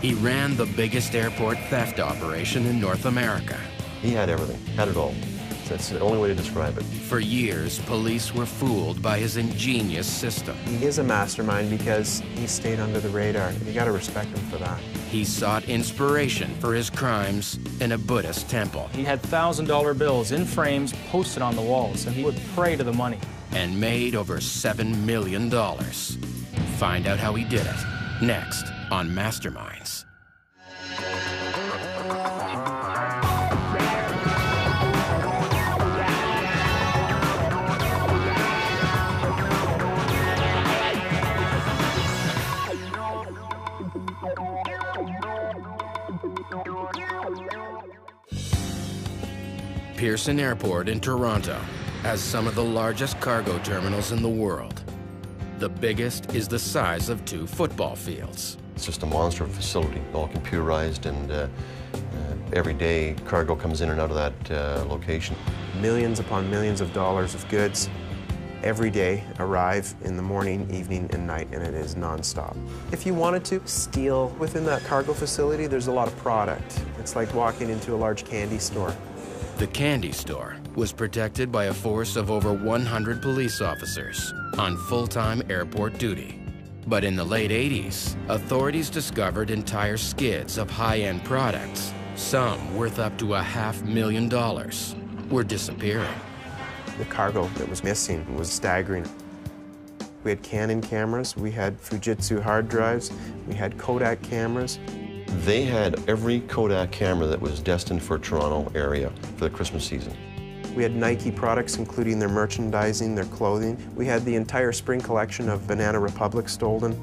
He ran the biggest airport theft operation in North America. He had everything, had it all. That's the only way to describe it. For years, police were fooled by his ingenious system. He is a mastermind because he stayed under the radar, and you got to respect him for that. He sought inspiration for his crimes in a Buddhist temple. He had $1,000 bills in frames posted on the walls, and he would pray to the money. And made over $7 million. Find out how he did it, next on Masterminds. Pearson Airport in Toronto has some of the largest cargo terminals in the world. The biggest is the size of 2 football fields. It's just a monster facility, all computerized, and every day cargo comes in and out of that location. Millions upon millions of dollars of goods every day arrive in the morning, evening, and night, and it is nonstop. If you wanted to steal within that cargo facility, there's a lot of product. It's like walking into a large candy store. The candy store was protected by a force of over 100 police officers on full-time airport duty. But in the late 80s, authorities discovered entire skids of high-end products, some worth up to $500,000, were disappearing. The cargo that was missing was staggering. We had Canon cameras, we had Fujitsu hard drives, we had Kodak cameras. They had every Kodak camera that was destined for Toronto area for the Christmas season. We had Nike products, including their merchandising, their clothing. We had the entire spring collection of Banana Republic stolen.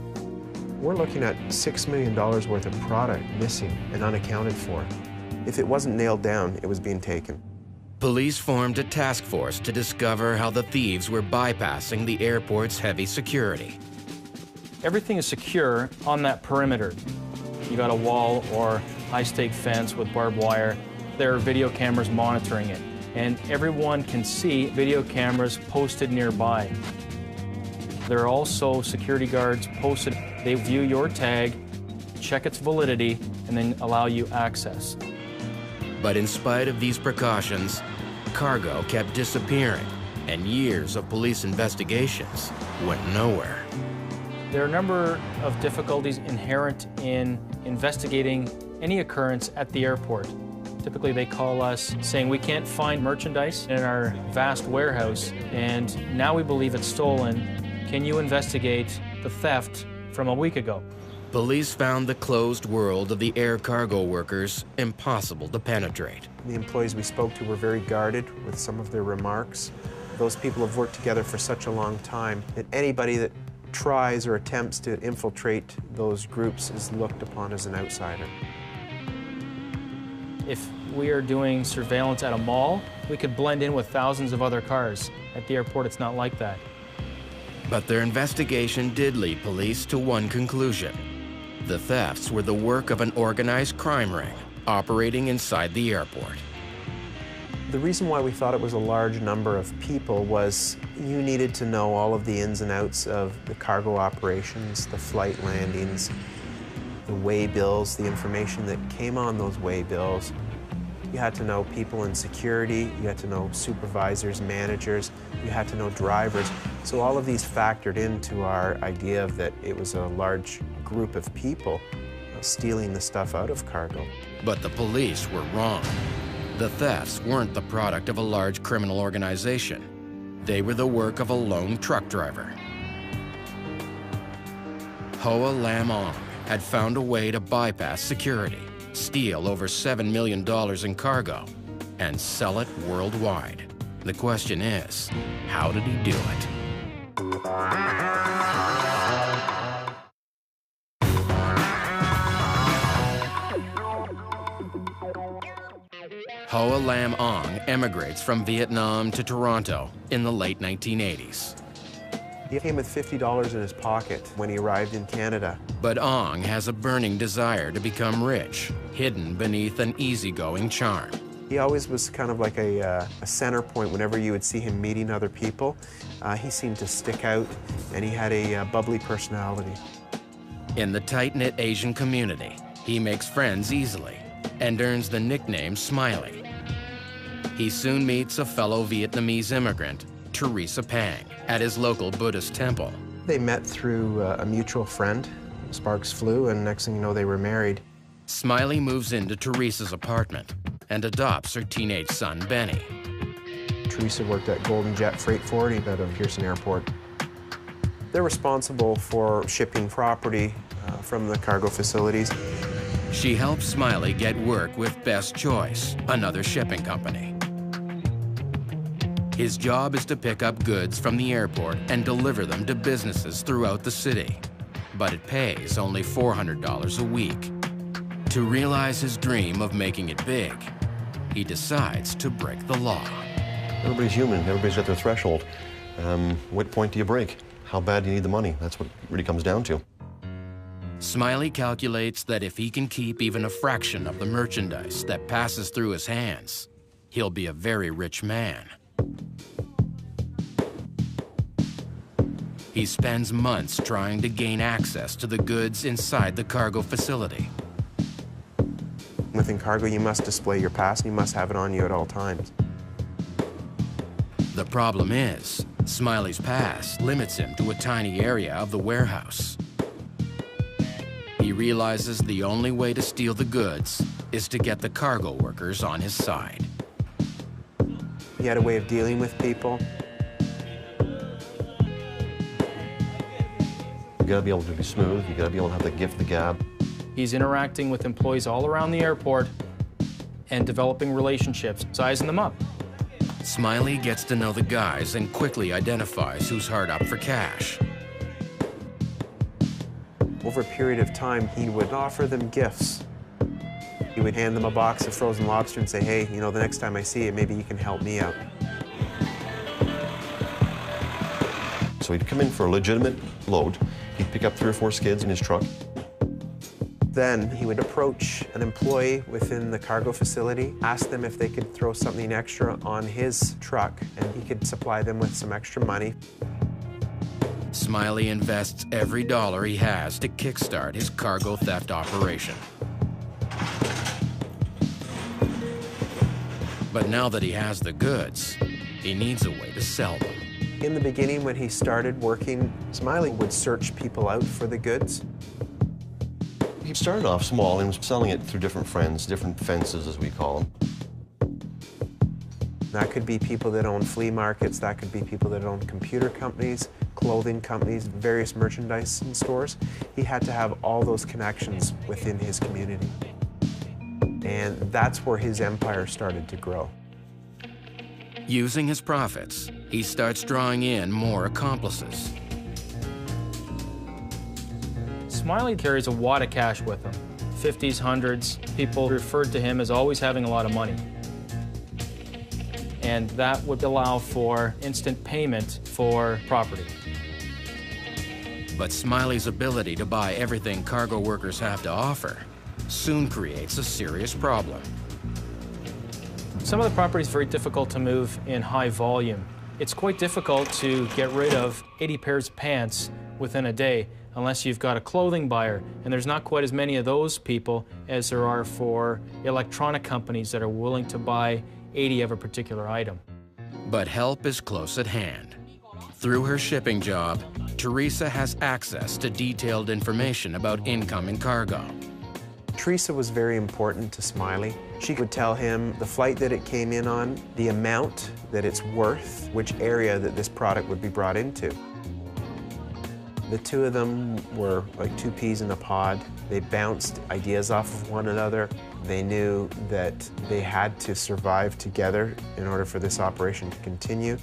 We're looking at $6 million worth of product missing and unaccounted for. If it wasn't nailed down, it was being taken. Police formed a task force to discover how the thieves were bypassing the airport's heavy security. Everything is secure on that perimeter. You got a wall or high-stake fence with barbed wire. There are video cameras monitoring it, and everyone can see video cameras posted nearby. There are also security guards posted. They view your tag, check its validity, and then allow you access. But in spite of these precautions, cargo kept disappearing, and years of police investigations went nowhere. There are a number of difficulties inherent in investigating any occurrence at the airport. Typically they call us saying we can't find merchandise in our vast warehouse and now we believe it's stolen. Can you investigate the theft from a week ago? Police found the closed world of the air cargo workers impossible to penetrate. The employees we spoke to were very guarded with some of their remarks. Those people have worked together for such a long time that anybody that tries or attempts to infiltrate those groups is looked upon as an outsider. If we are doing surveillance at a mall, we could blend in with thousands of other cars. At the airport, it's not like that. But their investigation did lead police to one conclusion. The thefts were the work of an organized crime ring operating inside the airport. The reason why we thought it was a large number of people was you needed to know all of the ins and outs of the cargo operations, the flight landings, the way bills, the information that came on those way bills. You had to know people in security, you had to know supervisors, managers, you had to know drivers. So all of these factored into our idea of that it was a large group of people stealing the stuff out of cargo. But the police were wrong. The thefts weren't the product of a large criminal organization. They were the work of a lone truck driver. Hoa Lam Ong had found a way to bypass security, steal over $7 million in cargo, and sell it worldwide. The question is, how did he do it? Hoa Lam Ong emigrates from Vietnam to Toronto in the late 1980s. He came with $50 in his pocket when he arrived in Canada. But Ong has a burning desire to become rich, hidden beneath an easygoing charm. He always was kind of like a center point whenever you would see him meeting other people. He seemed to stick out, and he had a bubbly personality. In the tight-knit Asian community, He makes friends easily and earns the nickname Smiley. He soon meets a fellow Vietnamese immigrant, Teresa Pang, at his local Buddhist temple. They met through a mutual friend. Sparks flew, and next thing you know, they were married. Smiley moves into Teresa's apartment and adopts her teenage son, Benny. Teresa worked at Golden Jet Freight Forwarding out of Pearson Airport. They're responsible for shipping property from the cargo facilities. She helps Smiley get work with Best Choice, another shipping company. His job is to pick up goods from the airport and deliver them to businesses throughout the city. But it pays only $400 a week. To realize his dream of making it big, he decides to break the law. Everybody's human. Everybody's got their threshold. What point do you break? How bad do you need the money? That's what it really comes down to. Smiley calculates that if he can keep even a fraction of the merchandise that passes through his hands, he'll be a very rich man. He spends months trying to gain access to the goods inside the cargo facility. Within cargo, you must display your pass, and you must have it on you at all times. The problem is, Smiley's pass limits him to a tiny area of the warehouse. He realizes the only way to steal the goods is to get the cargo workers on his side. He had a way of dealing with people. You gotta be able to be smooth. You gotta be able to have the gift, the gab. He's interacting with employees all around the airport and developing relationships, sizing them up. Smiley gets to know the guys and quickly identifies who's hard up for cash. Over a period of time, he would offer them gifts. He would hand them a box of frozen lobster and say, hey, you know, the next time I see you, maybe you can help me out. So he'd come in for a legitimate load. He'd pick up 3 or 4 skids in his truck. Then he would approach an employee within the cargo facility, ask them if they could throw something extra on his truck, and he could supply them with some extra money. Smiley invests every dollar he has to kickstart his cargo theft operation. But now that he has the goods, he needs a way to sell them. In the beginning, when he started working, Smiley would search people out for the goods. He started off small and was selling it through different friends, different fences, as we call them. That could be people that own flea markets, that could be people that own computer companies, clothing companies, various merchandise stores. He had to have all those connections within his community. And that's where his empire started to grow. Using his profits, he starts drawing in more accomplices. Smiley carries a wad of cash with him. 50s, 100s, people referred to him as always having a lot of money. And that would allow for instant payment for property. But Smiley's ability to buy everything cargo workers have to offer soon creates a serious problem. Some of the property is very difficult to move in high volume. It's quite difficult to get rid of 80 pairs of pants within a day unless you've got a clothing buyer, and there's not quite as many of those people as there are for electronic companies that are willing to buy 80 of a particular item. But help is close at hand. Through her shipping job, Teresa has access to detailed information about incoming cargo. Teresa was very important to Smiley. She would tell him the flight that it came in on, the amount that it's worth, which area that this product would be brought into. The two of them were like 2 peas in a pod. They bounced ideas off of one another. They knew that they had to survive together in order for this operation to continue.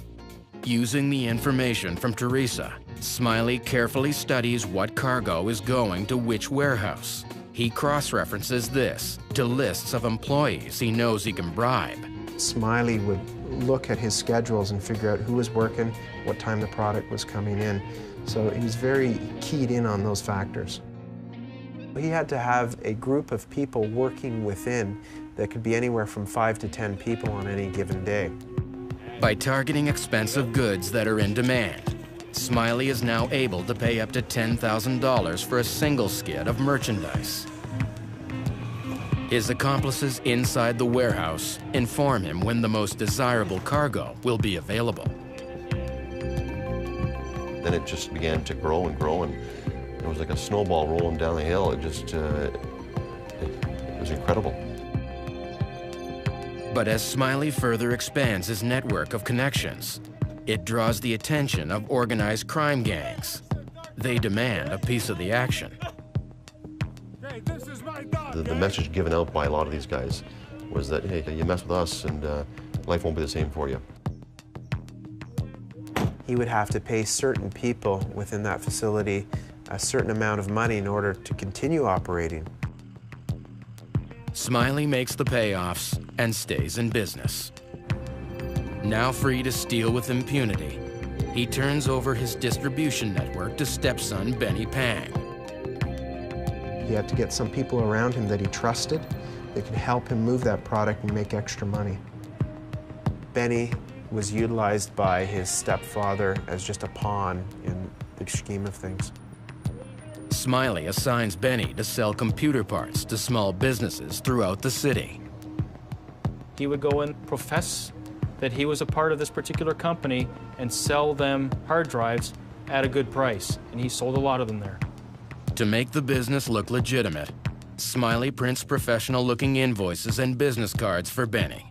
Using the information from Teresa, Smiley carefully studies what cargo is going to which warehouse. He cross-references this to lists of employees he knows he can bribe. Smiley would look at his schedules and figure out who was working, what time the product was coming in. So he was very keyed in on those factors. He had to have a group of people working within that could be anywhere from 5 to 10 people on any given day. By targeting expensive goods that are in demand, Smiley is now able to pay up to $10,000 for a single skid of merchandise. His accomplices inside the warehouse inform him when the most desirable cargo will be available. Then it just began to grow and grow, and it was like a snowball rolling down the hill. It just, it was incredible. But as Smiley further expands his network of connections, it draws the attention of organized crime gangs. They demand a piece of the action. The message given out by a lot of these guys was that, hey, you mess with us and life won't be the same for you. He would have to pay certain people within that facility a certain amount of money in order to continue operating. Smiley makes the payoffs and stays in business. Now free to steal with impunity, he turns over his distribution network to stepson Benny Pang. He had to get some people around him that he trusted that could help him move that product and make extra money. Benny was utilized by his stepfather as just a pawn in the scheme of things. Smiley assigns Benny to sell computer parts to small businesses throughout the city. He would go and profess that he was a part of this particular company and sell them hard drives at a good price, and he sold a lot of them there. To make the business look legitimate, Smiley prints professional-looking invoices and business cards for Benny.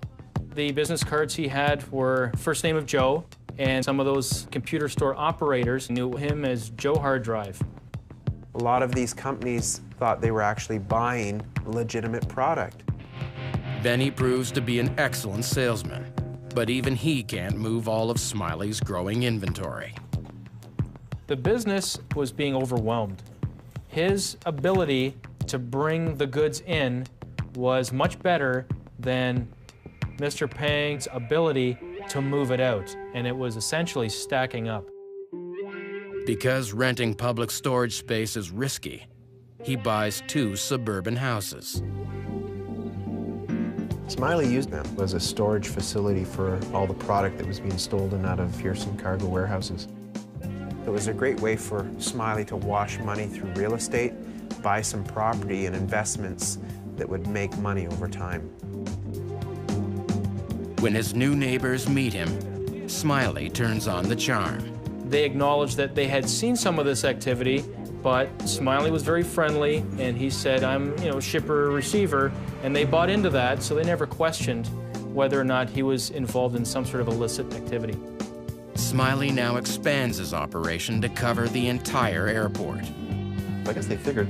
The business cards he had were first name of Joe, and some of those computer store operators knew him as Joe Hard Drive. A lot of these companies thought they were actually buying a legitimate product. Benny proves to be an excellent salesman, but even he can't move all of Smiley's growing inventory. The business was being overwhelmed. His ability to bring the goods in was much better than Mr. Pang's ability to move it out, and it was essentially stacking up. Because renting public storage space is risky, he buys 2 suburban houses. Smiley used them as a storage facility for all the product that was being stolen out of Pearson cargo warehouses. It was a great way for Smiley to wash money through real estate, buy some property and investments that would make money over time. When his new neighbors meet him, Smiley turns on the charm. They acknowledged that they had seen some of this activity, but Smiley was very friendly, and he said, I'm, shipper, receiver, and they bought into that, so they never questioned whether or not he was involved in some sort of illicit activity. Smiley now expands his operation to cover the entire airport. I guess they figured,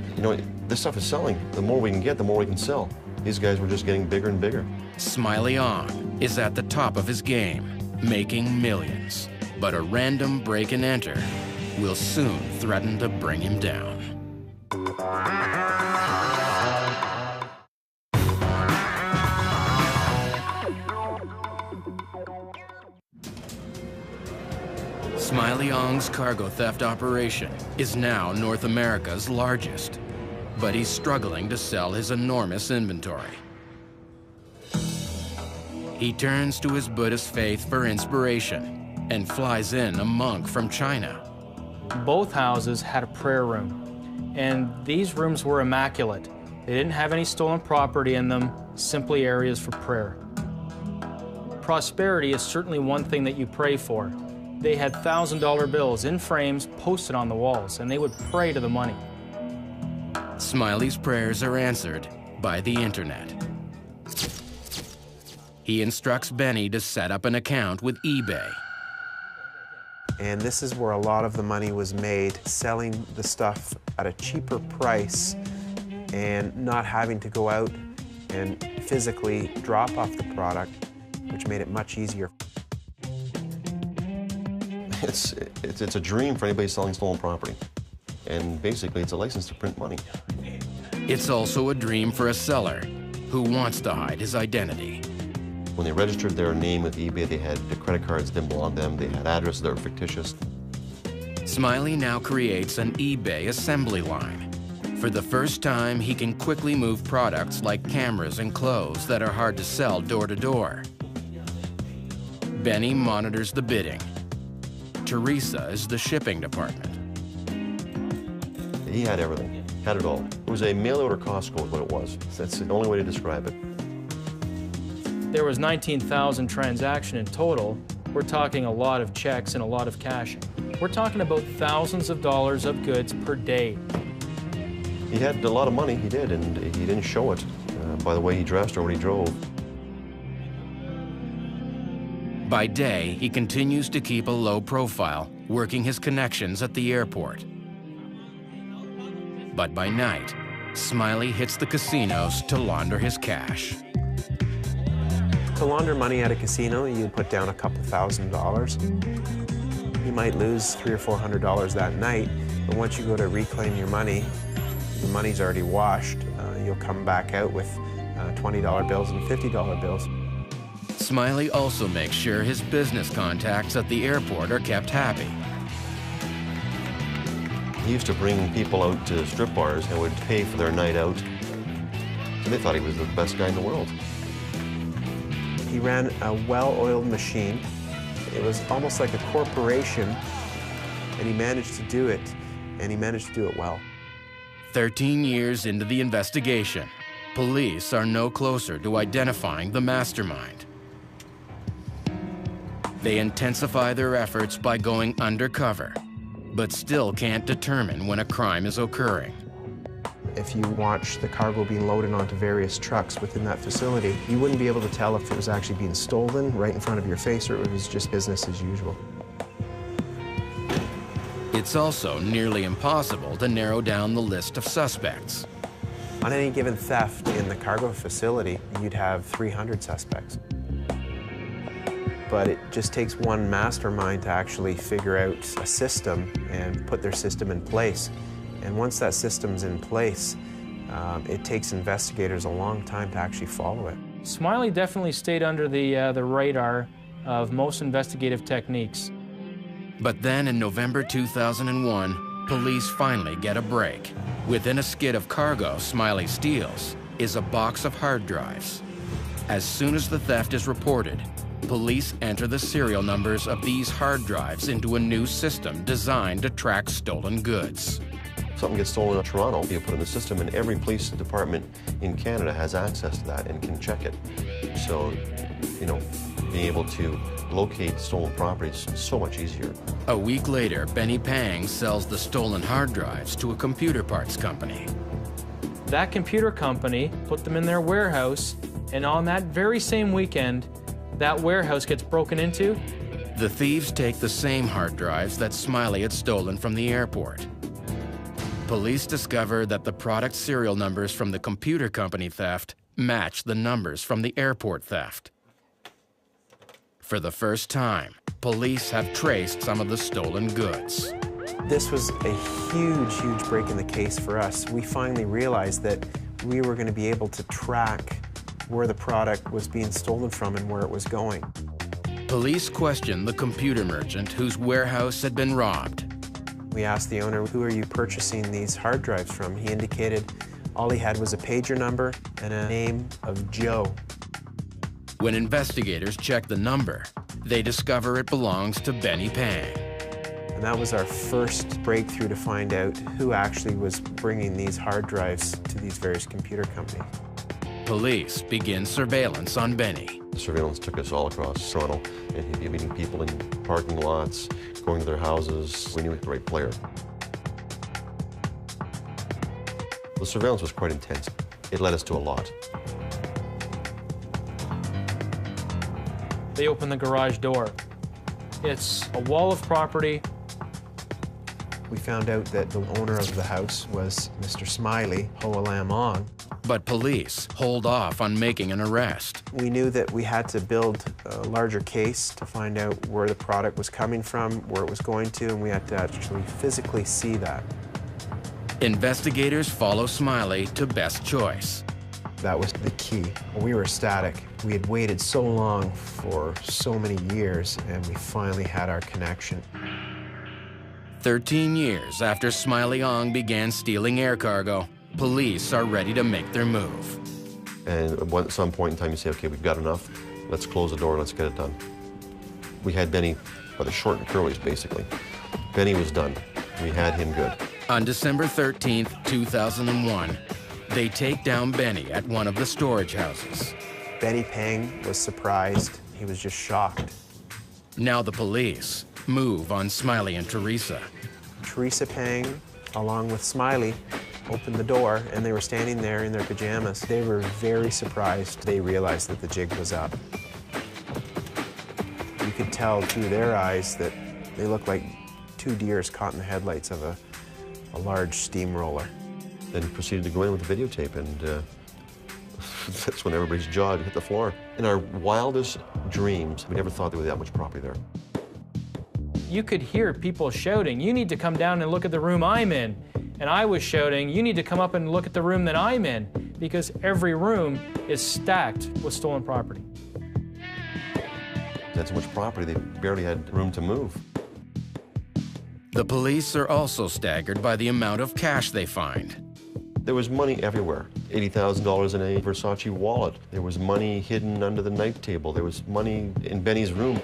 this stuff is selling. The more we can get, the more we can sell. These guys were just getting bigger and bigger. Smiley Ong is at the top of his game, making millions. But a random break and enter will soon threaten to bring him down. Smiley Ong's cargo theft operation is now North America's largest, but he's struggling to sell his enormous inventory. He turns to his Buddhist faith for inspiration and flies in a monk from China. Both houses had a prayer room, and these rooms were immaculate. They didn't have any stolen property in them, simply areas for prayer. Prosperity is certainly one thing that you pray for. They had $1,000 bills in frames posted on the walls, and they would pray to the money. Smiley's prayers are answered by the internet. He instructs Benny to set up an account with eBay. And this is where a lot of the money was made, selling the stuff at a cheaper price and not having to go out and physically drop off the product, which made it much easier. It's a dream for anybody selling stolen property. And basically, it's a license to print money. It's also a dream for a seller who wants to hide his identity. When they registered their name with eBay, they had the credit cards didn't belong to them. They had addresses that were fictitious. Smiley now creates an eBay assembly line. For the first time, he can quickly move products like cameras and clothes that are hard to sell door to door. Benny monitors the bidding. Teresa is the shipping department. He had everything. Had it all. It was a mail-order Costco is what it was. That's the only way to describe it. There was 19,000 transactions in total. We're talking a lot of checks and a lot of cashing. We're talking about thousands of dollars of goods per day. He had a lot of money, he did, and he didn't show it by the way he dressed or what he drove. By day, he continues to keep a low profile, working his connections at the airport. But by night, Smiley hits the casinos to launder his cash. To launder money at a casino, you put down a couple $1,000s. You might lose $300 or $400 that night, but once you go to reclaim your money's already washed. You'll come back out with $20 bills and $50 bills. Smiley also makes sure his business contacts at the airport are kept happy. He used to bring people out to strip bars and would pay for their night out. So they thought he was the best guy in the world. He ran a well-oiled machine. It was almost like a corporation, and he managed to do it, and he managed to do it well. 13 years into the investigation, police are no closer to identifying the mastermind. They intensify their efforts by going undercover, but still can't determine when a crime is occurring. If you watch the cargo being loaded onto various trucks within that facility, you wouldn't be able to tell if it was actually being stolen right in front of your face or it was just business as usual. It's also nearly impossible to narrow down the list of suspects. On any given theft in the cargo facility, you'd have 300 suspects. But it just takes one mastermind to actually figure out a system and put their system in place. And once that system's in place, it takes investigators a long time to actually follow it. Smiley definitely stayed under the radar of most investigative techniques. But then in November 2001, police finally get a break. Within a skid of cargo Smiley steals is a box of hard drives. As soon as the theft is reported, police enter the serial numbers of these hard drives into a new system designed to track stolen goods. Something gets stolen in Toronto, you put it in the system, and every police department in Canada has access to that and can check it. So, you know, being able to locate stolen property is so much easier. A week later, Benny Pang sells the stolen hard drives to a computer parts company. That computer company put them in their warehouse, and on that very same weekend, that warehouse gets broken into. The thieves take the same hard drives that Smiley had stolen from the airport. Police discover that the product serial numbers from the computer company theft match the numbers from the airport theft. For the first time, police have traced some of the stolen goods. This was a huge, huge break in the case for us. We finally realized that we were going to be able to track where the product was being stolen from and where it was going. Police questioned the computer merchant whose warehouse had been robbed. We asked the owner, who are you purchasing these hard drives from? He indicated all he had was a pager number and a name of Joe. When investigators check the number, they discover it belongs to Benny Pang. And that was our first breakthrough to find out who actually was bringing these hard drives to these various computer companies. Police begin surveillance on Benny. The surveillance took us all across Toronto, and he'd be meeting people in parking lots, going to their houses. We knew we had the right player. The surveillance was quite intense. It led us to a lot. They open the garage door. It's a wall of property. We found out that the owner of the house was Mr. Smiley, Ho'olam Ong. But police hold off on making an arrest. We knew that we had to build a larger case to find out where the product was coming from, where it was going to, and we had to actually physically see that. Investigators follow Smiley to Best Choice. That was the key. We were ecstatic. We had waited so long for so many years, and we finally had our connection. 13 years after Smiley Ong began stealing air cargo, police are ready to make their move. And at some point in time, you say, okay, we've got enough. Let's close the door, let's get it done. We had Benny by the short and curlies, basically. Benny was done. We had him good. On December 13th, 2001, they take down Benny at one of the storage houses. Benny Pang was surprised. He was just shocked. Now the police move on Smiley and Teresa. Teresa Pang, along with Smiley, opened the door, and they were standing there in their pajamas. They were very surprised. They realized that the jig was up. You could tell through their eyes that they looked like two deers caught in the headlights of a large steamroller. Then proceeded to go in with the videotape, and that's when everybody's jaw hit the floor. In our wildest dreams, we never thought there was that much property there. You could hear people shouting, "You need to come down and look at the room I'm in." And I was shouting, "You need to come up and look at the room that I'm in," because every room is stacked with stolen property. They had so much property, they barely had room to move. The police are also staggered by the amount of cash they find. There was money everywhere. $80,000 in a Versace wallet. There was money hidden under the night table. There was money in Benny's room.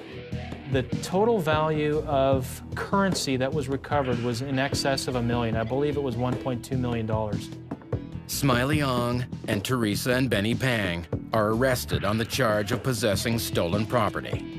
The total value of currency that was recovered was in excess of $1 million. I believe it was $1.2 million. Smiley Ong and Teresa and Benny Pang are arrested on the charge of possessing stolen property.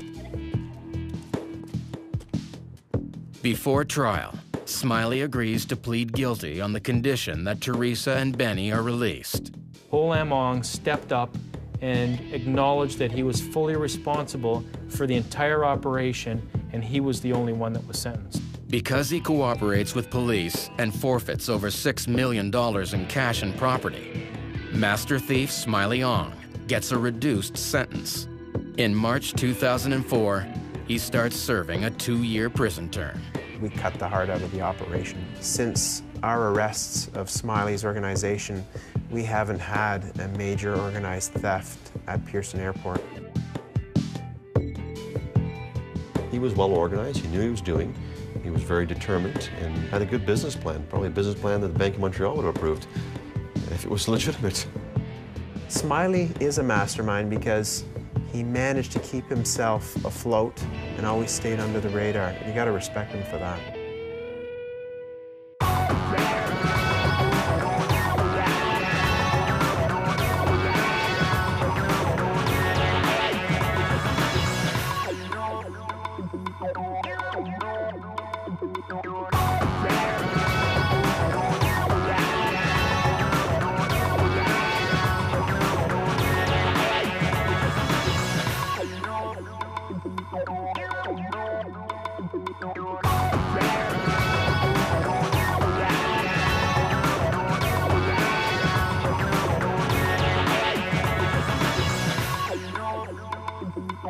Before trial, Smiley agrees to plead guilty on the condition that Teresa and Benny are released. Ho Lam Ong stepped up and acknowledged that he was fully responsible for the entire operation, and he was the only one that was sentenced. Because he cooperates with police and forfeits over $6 million in cash and property, master thief Smiley Ong gets a reduced sentence. In March 2004, he starts serving a 2-year prison term. We cut the heart out of the operation. Since our arrests of Smiley's organization, we haven't had a major organized theft at Pearson Airport. He was well organized, he knew what he was doing, he was very determined, and had a good business plan, probably a business plan that the Bank of Montreal would have approved if it was legitimate. Smiley is a mastermind because he managed to keep himself afloat and always stayed under the radar. You got to respect him for that.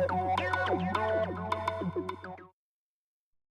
Oh,